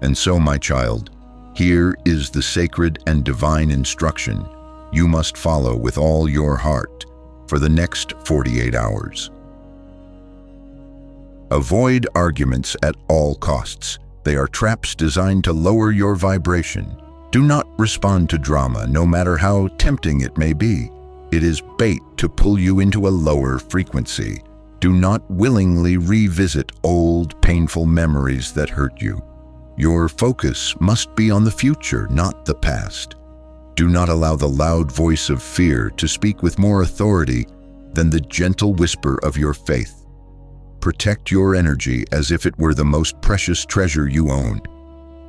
And so, my child, here is the sacred and divine instruction you must follow with all your heart for the next 48 hours. Avoid arguments at all costs. They are traps designed to lower your vibration. Do not respond to drama, no matter how tempting it may be. It is bait to pull you into a lower frequency. Do not willingly revisit old, painful memories that hurt you. Your focus must be on the future, not the past. Do not allow the loud voice of fear to speak with more authority than the gentle whisper of your faith. Protect your energy as if it were the most precious treasure you own,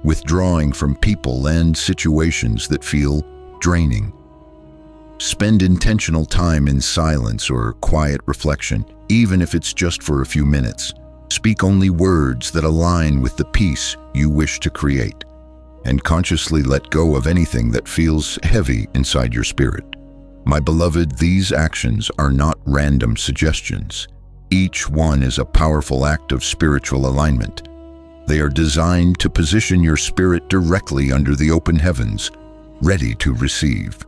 withdrawing from people and situations that feel draining. Spend intentional time in silence or quiet reflection, even if it's just for a few minutes. Speak only words that align with the peace you wish to create, and consciously let go of anything that feels heavy inside your spirit. My beloved, these actions are not random suggestions. Each one is a powerful act of spiritual alignment. They are designed to position your spirit directly under the open heavens, ready to receive.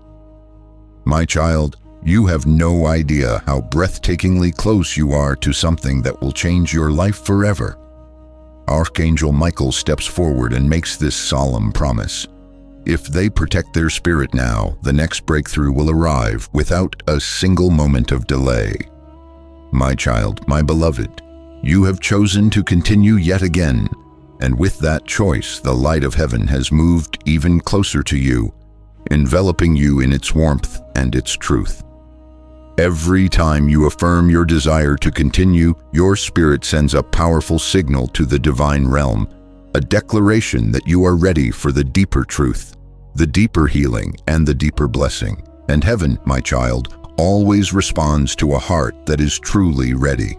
My child, you have no idea how breathtakingly close you are to something that will change your life forever. Archangel Michael steps forward and makes this solemn promise. If they protect their spirit now, the next breakthrough will arrive without a single moment of delay. My child, my beloved, you have chosen to continue yet again, and with that choice, the light of heaven has moved even closer to you, enveloping you in its warmth and its truth. Every time you affirm your desire to continue, your spirit sends a powerful signal to the divine realm, a declaration that you are ready for the deeper truth, the deeper healing, and the deeper blessing. And heaven, my child, always responds to a heart that is truly ready.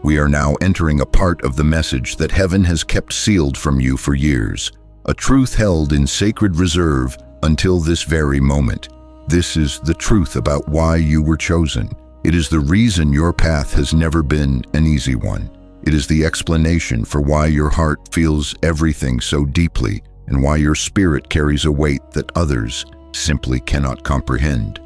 We are now entering a part of the message that heaven has kept sealed from you for years, a truth held in sacred reserve until this very moment. This is the truth about why you were chosen. It is the reason your path has never been an easy one. It is the explanation for why your heart feels everything so deeply and why your spirit carries a weight that others simply cannot comprehend.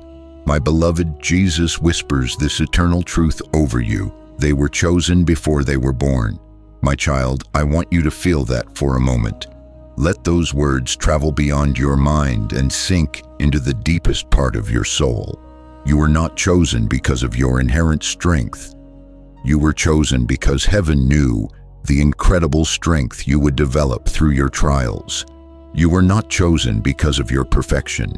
My beloved, Jesus whispers this eternal truth over you. They were chosen before they were born. My child, I want you to feel that for a moment. Let those words travel beyond your mind and sink into the deepest part of your soul. You were not chosen because of your inherent strength. You were chosen because heaven knew the incredible strength you would develop through your trials. You were not chosen because of your perfection.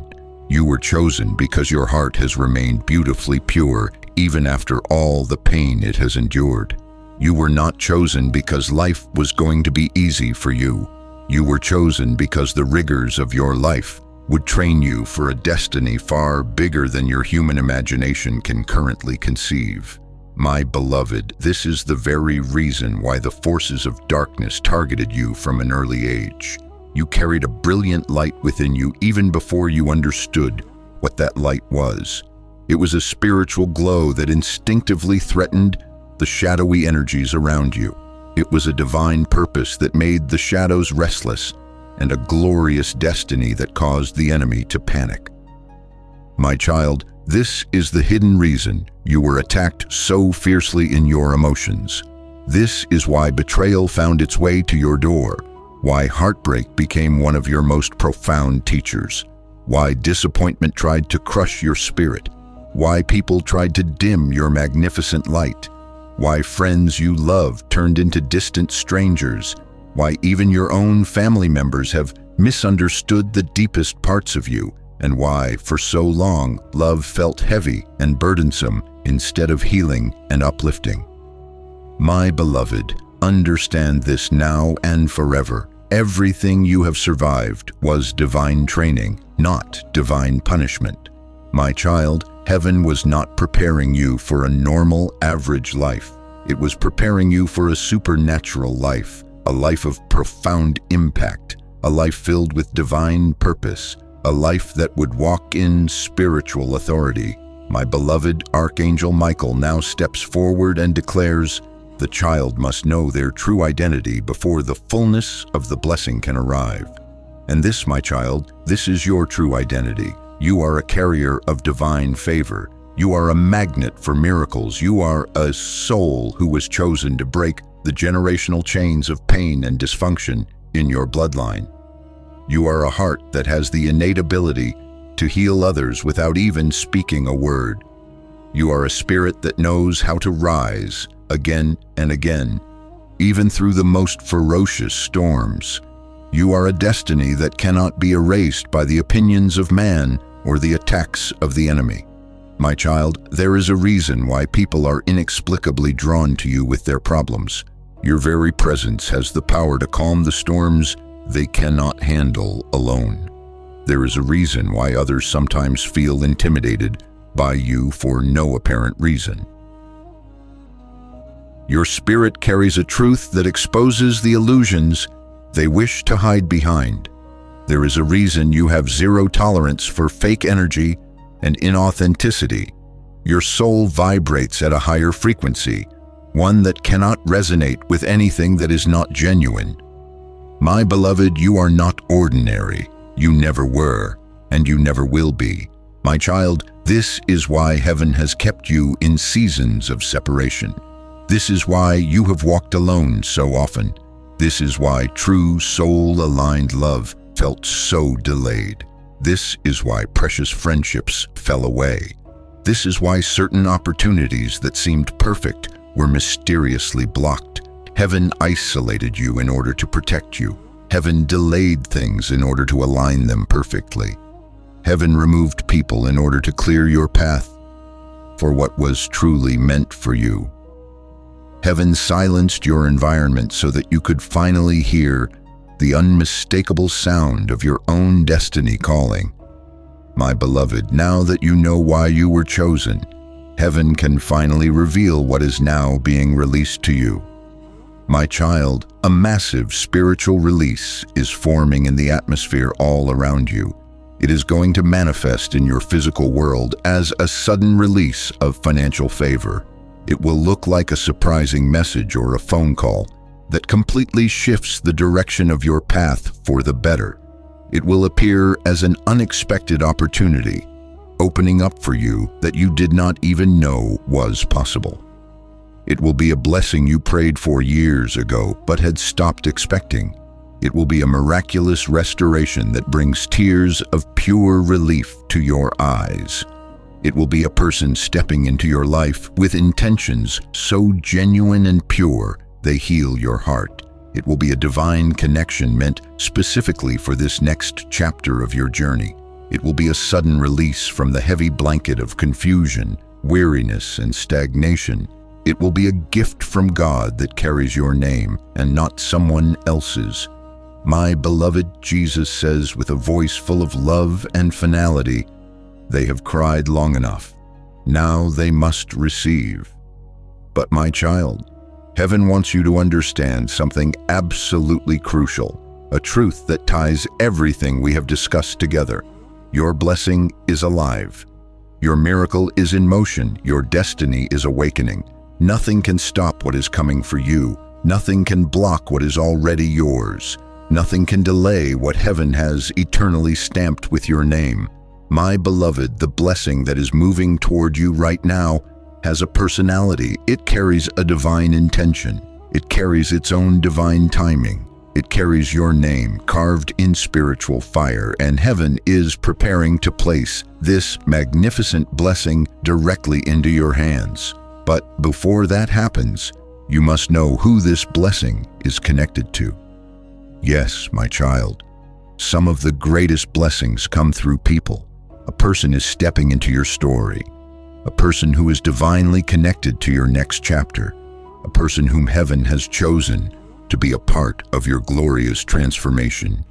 You were chosen because your heart has remained beautifully pure even after all the pain it has endured. You were not chosen because life was going to be easy for you. You were chosen because the rigors of your life would train you for a destiny far bigger than your human imagination can currently conceive. My beloved, this is the very reason why the forces of darkness targeted you from an early age. You carried a brilliant light within you even before you understood what that light was. It was a spiritual glow that instinctively threatened the shadowy energies around you. It was a divine purpose that made the shadows restless and a glorious destiny that caused the enemy to panic. My child, this is the hidden reason you were attacked so fiercely in your emotions. This is why betrayal found its way to your door, why heartbreak became one of your most profound teachers, why disappointment tried to crush your spirit, why people tried to dim your magnificent light, why friends you loved turned into distant strangers, why even your own family members have misunderstood the deepest parts of you, and why, for so long, love felt heavy and burdensome instead of healing and uplifting. My beloved, understand this now and forever. Everything you have survived was divine training, not divine punishment. My child, heaven was not preparing you for a normal, average life. It was preparing you for a supernatural life, a life of profound impact, a life filled with divine purpose, a life that would walk in spiritual authority. My beloved Archangel Michael now steps forward and declares, the child must know their true identity before the fullness of the blessing can arrive. And this, my child, this is your true identity. You are a carrier of divine favor. You are a magnet for miracles. You are a soul who was chosen to break the generational chains of pain and dysfunction in your bloodline. You are a heart that has the innate ability to heal others without even speaking a word. You are a spirit that knows how to rise again and again, even through the most ferocious storms. You are a destiny that cannot be erased by the opinions of man or the attacks of the enemy. My child, there is a reason why people are inexplicably drawn to you with their problems. Your very presence has the power to calm the storms they cannot handle alone. There is a reason why others sometimes feel intimidated by you for no apparent reason. Your spirit carries a truth that exposes the illusions they wish to hide behind. There is a reason you have zero tolerance for fake energy and inauthenticity. Your soul vibrates at a higher frequency, one that cannot resonate with anything that is not genuine. My beloved, you are not ordinary. You never were, and you never will be. My child, this is why heaven has kept you in seasons of separation. This is why you have walked alone so often. This is why true soul-aligned love felt so delayed. This is why precious friendships fell away. This is why certain opportunities that seemed perfect were mysteriously blocked. Heaven isolated you in order to protect you. Heaven delayed things in order to align them perfectly. Heaven removed people in order to clear your path for what was truly meant for you. Heaven silenced your environment so that you could finally hear the unmistakable sound of your own destiny calling. My beloved, now that you know why you were chosen, heaven can finally reveal what is now being released to you. My child, a massive spiritual release is forming in the atmosphere all around you. It is going to manifest in your physical world as a sudden release of financial favor. It will look like a surprising message or a phone call that completely shifts the direction of your path for the better. It will appear as an unexpected opportunity, opening up for you that you did not even know was possible. It will be a blessing you prayed for years ago but had stopped expecting. It will be a miraculous restoration that brings tears of pure relief to your eyes. It will be a person stepping into your life with intentions so genuine and pure they heal your heart. It will be a divine connection meant specifically for this next chapter of your journey. It will be a sudden release from the heavy blanket of confusion, weariness, and stagnation. It will be a gift from God that carries your name and not someone else's. My beloved, Jesus says with a voice full of love and finality, they have cried long enough. Now they must receive. But my child, heaven wants you to understand something absolutely crucial, a truth that ties everything we have discussed together. Your blessing is alive. Your miracle is in motion. Your destiny is awakening. Nothing can stop what is coming for you. Nothing can block what is already yours. Nothing can delay what heaven has eternally stamped with your name. My beloved, the blessing that is moving toward you right now has a personality. It carries a divine intention. It carries its own divine timing. It carries your name carved in spiritual fire, and heaven is preparing to place this magnificent blessing directly into your hands. But before that happens, you must know who this blessing is connected to. Yes, my child, some of the greatest blessings come through people. A person is stepping into your story, a person who is divinely connected to your next chapter, a person whom heaven has chosen to be a part of your glorious transformation.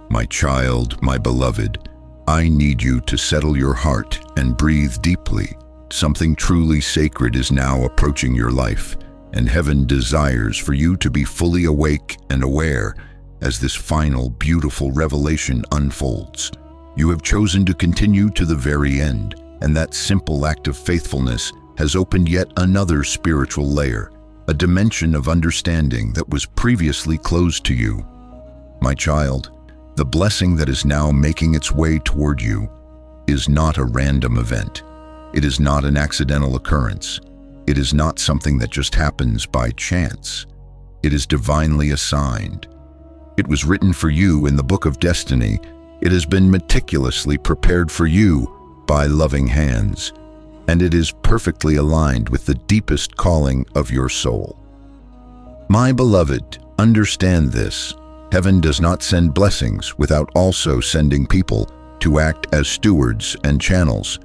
My child, my beloved, I need you to settle your heart and breathe deeply. Something truly sacred is now approaching your life. and heaven desires for you to be fully awake and aware as this final, beautiful revelation unfolds. You have chosen to continue to the very end, and that simple act of faithfulness has opened yet another spiritual layer, a dimension of understanding that was previously closed to you. My child, the blessing that is now making its way toward you is not a random event. It is not an accidental occurrence. It is not something that just happens by chance. It is divinely assigned. It was written for you in the book of destiny. It has been meticulously prepared for you by loving hands, and it is perfectly aligned with the deepest calling of your soul. My beloved, understand this. Heaven does not send blessings without also sending people to act as stewards and channels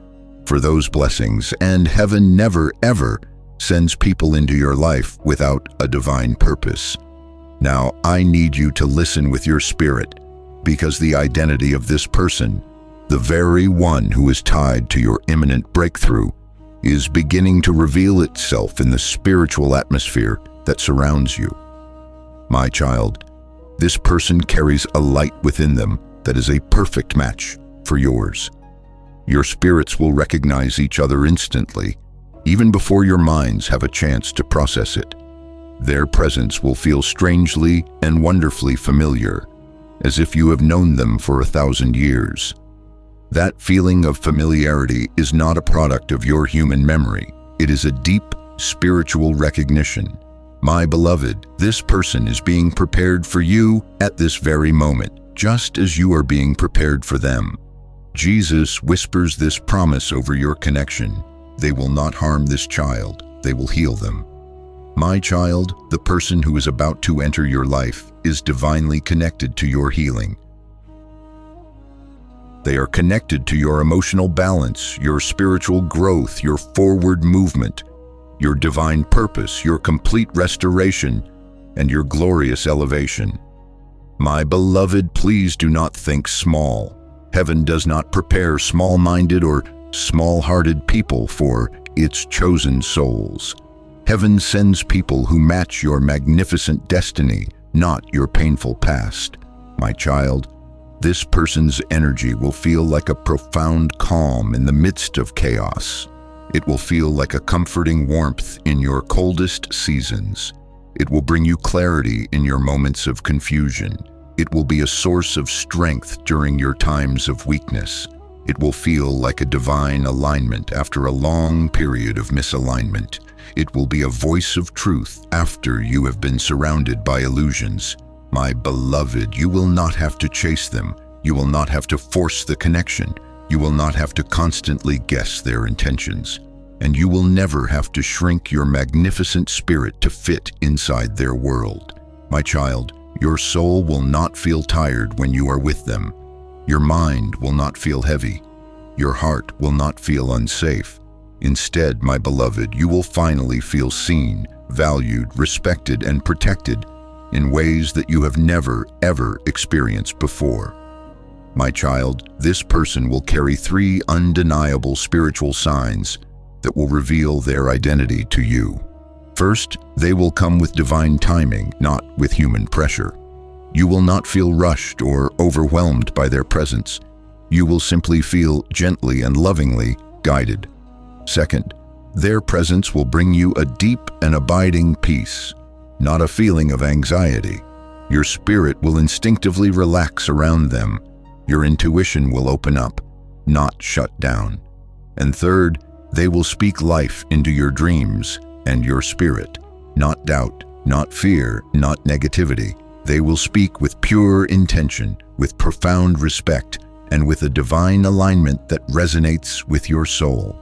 for those blessings, and heaven never ever sends people into your life without a divine purpose. Now, I need you to listen with your spirit, because the identity of this person, the very one who is tied to your imminent breakthrough, is beginning to reveal itself in the spiritual atmosphere that surrounds you. My child, this person carries a light within them that is a perfect match for yours. Your spirits will recognize each other instantly, even before your minds have a chance to process it. Their presence will feel strangely and wonderfully familiar, as if you have known them for 1,000 years. That feeling of familiarity is not a product of your human memory. It is a deep spiritual recognition. My beloved, this person is being prepared for you at this very moment, just as you are being prepared for them. Jesus whispers this promise over your connection. They will not harm this child. They will heal them. My child, the person who is about to enter your life is divinely connected to your healing. They are connected to your emotional balance, your spiritual growth, your forward movement, your divine purpose, your complete restoration, and your glorious elevation. My beloved, please do not think small. Heaven does not prepare small-minded or small-hearted people for its chosen souls. Heaven sends people who match your magnificent destiny, not your painful past. My child, this person's energy will feel like a profound calm in the midst of chaos. It will feel like a comforting warmth in your coldest seasons. It will bring you clarity in your moments of confusion. It will be a source of strength during your times of weakness. It will feel like a divine alignment after a long period of misalignment. It will be a voice of truth after you have been surrounded by illusions. My beloved, you will not have to chase them. You will not have to force the connection. You will not have to constantly guess their intentions. And you will never have to shrink your magnificent spirit to fit inside their world. My child, your soul will not feel tired when you are with them. Your mind will not feel heavy. Your heart will not feel unsafe. Instead, my beloved, you will finally feel seen, valued, respected, and protected in ways that you have never, ever experienced before. My child, this person will carry 3 undeniable spiritual signs that will reveal their identity to you. First, they will come with divine timing, not with human pressure. You will not feel rushed or overwhelmed by their presence. You will simply feel gently and lovingly guided. Second, their presence will bring you a deep and abiding peace, not a feeling of anxiety. Your spirit will instinctively relax around them. Your intuition will open up, not shut down. And third, they will speak life into your dreams and your spirit, not doubt, not fear, not negativity. They will speak with pure intention, with profound respect, and with a divine alignment that resonates with your soul.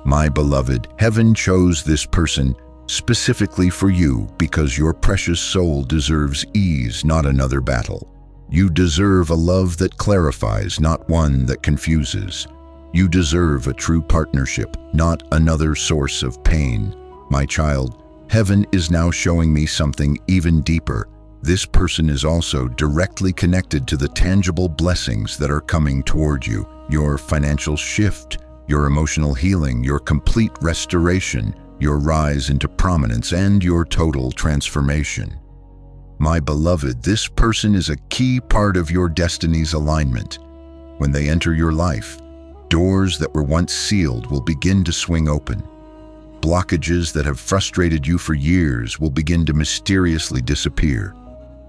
My beloved, heaven chose this person specifically for you because your precious soul deserves ease, not another battle. You deserve a love that clarifies, not one that confuses. You deserve a true partnership, not another source of pain. My child, heaven is now showing me something even deeper. This person is also directly connected to the tangible blessings that are coming toward you. Your financial shift, your emotional healing, your complete restoration, your rise into prominence, and your total transformation. My beloved, this person is a key part of your destiny's alignment. When they enter your life, doors that were once sealed will begin to swing open. Blockages that have frustrated you for years will begin to mysteriously disappear.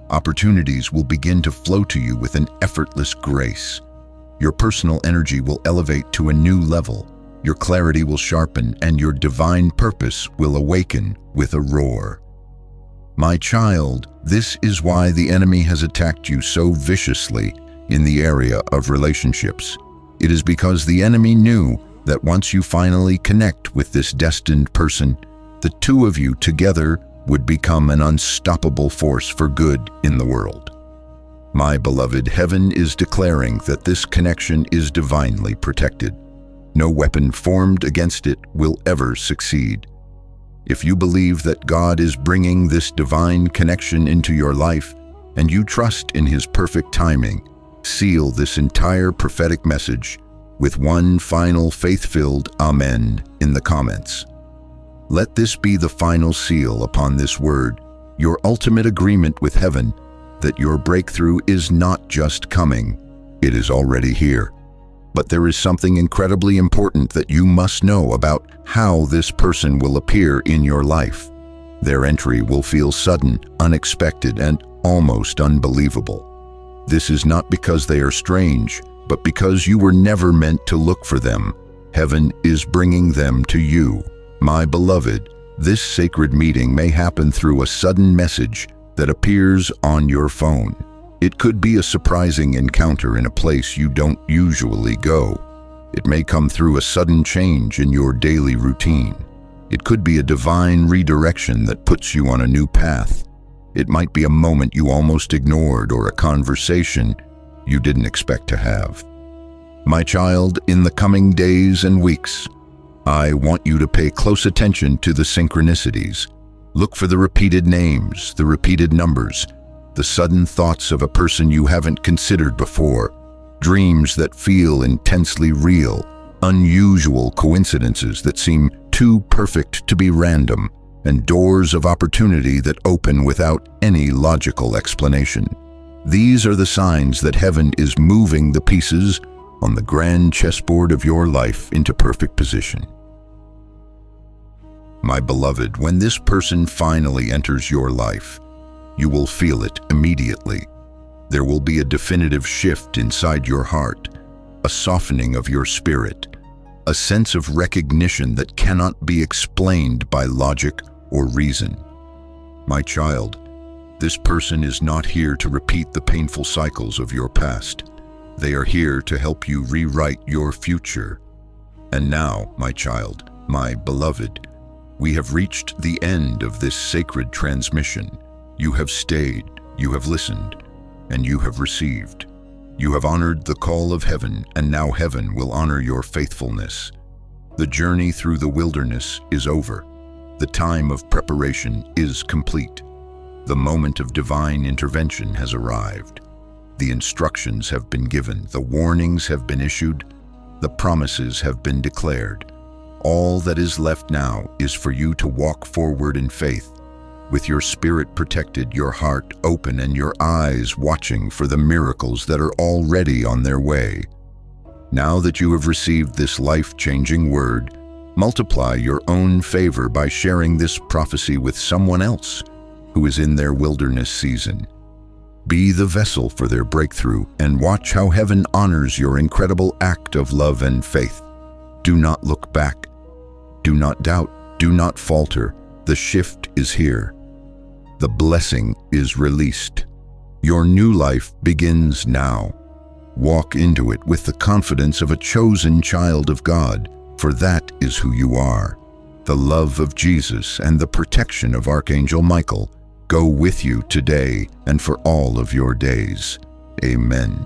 Opportunities will begin to flow to you with an effortless grace. Your personal energy will elevate to a new level. Your clarity will sharpen, and your divine purpose will awaken with a roar. My child, this is why the enemy has attacked you so viciously in the area of relationships. It is because the enemy knew that once you finally connect with this destined person, the two of you together would become an unstoppable force for good in the world. My beloved, heaven is declaring that this connection is divinely protected. No weapon formed against it will ever succeed. If you believe that God is bringing this divine connection into your life and you trust in His perfect timing, seal this entire prophetic message with one final faith-filled Amen in the comments. Let this be the final seal upon this word, your ultimate agreement with heaven that your breakthrough is not just coming, it is already here. But there is something incredibly important that you must know about how this person will appear in your life. Their entry will feel sudden, unexpected, and almost unbelievable. This is not because they are strange, but because you were never meant to look for them. Heaven is bringing them to you. My beloved, this sacred meeting may happen through a sudden message that appears on your phone. It could be a surprising encounter in a place you don't usually go. It may come through a sudden change in your daily routine. It could be a divine redirection that puts you on a new path. It might be a moment you almost ignored or a conversation you didn't expect to have. My child, in the coming days and weeks, I want you to pay close attention to the synchronicities. Look for the repeated names, the repeated numbers, the sudden thoughts of a person you haven't considered before, dreams that feel intensely real, unusual coincidences that seem too perfect to be random, and doors of opportunity that open without any logical explanation. These are the signs that heaven is moving the pieces on the grand chessboard of your life into perfect position. My beloved, when this person finally enters your life, you will feel it immediately. There will be a definitive shift inside your heart, a softening of your spirit, a sense of recognition that cannot be explained by logic or reason. My child, this person is not here to repeat the painful cycles of your past. They are here to help you rewrite your future. And now, my child, my beloved, we have reached the end of this sacred transmission. You have stayed, you have listened, and you have received. You have honored the call of heaven, and now heaven will honor your faithfulness. The journey through the wilderness is over. The time of preparation is complete. The moment of divine intervention has arrived. The instructions have been given, the warnings have been issued, the promises have been declared. All that is left now is for you to walk forward in faith, with your spirit protected, your heart open, and your eyes watching for the miracles that are already on their way. Now that you have received this life-changing word, multiply your own favor by sharing this prophecy with someone else who is in their wilderness season. Be the vessel for their breakthrough and watch how heaven honors your incredible act of love and faith. Do not look back. Do not doubt. Do not falter. The shift is here. The blessing is released. Your new life begins now. Walk into it with the confidence of a chosen child of God, for that is who you are. The love of Jesus and the protection of Archangel Michael go with you today and for all of your days. Amen.